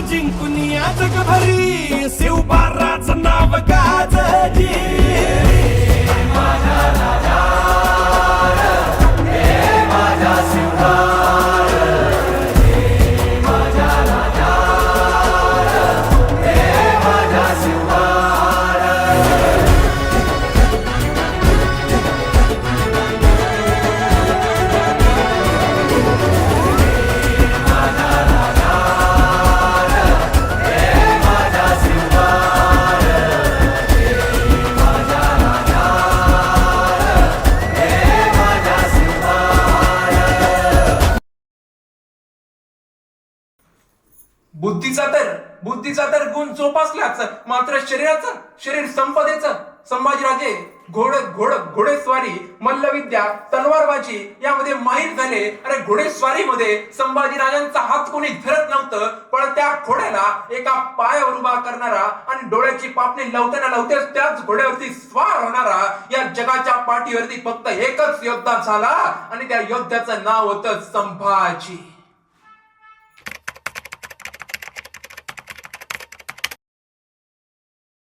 जिंकुनिया जगभरी शिवबाराचं नाव गाजली. माझा राजा हे माझा शिवबार, माझा राजा हे माझा शिवबार. बुद्धीचा तर गुण जोपासलाच, मात्र शरीर संपदेचं संभाजीराजे घोडेस्वारी, मल्लविद्या, तलवारबाजी यामध्ये माहीर झाले. अरे घोडेस्वारीमध्ये संभाजीराजांचा हात कोणी धरत नव्हतं, पण त्या घोड्याला एका पायावर उभा करणारा आणि डोळ्याची पापणी लावतेच त्याच घोड्यावरती स्वार होणारा या जगाच्या पाठीवरती फक्त एकच योद्धा झाला आणि त्या योद्ध्याचं नाव होतं संभाजी.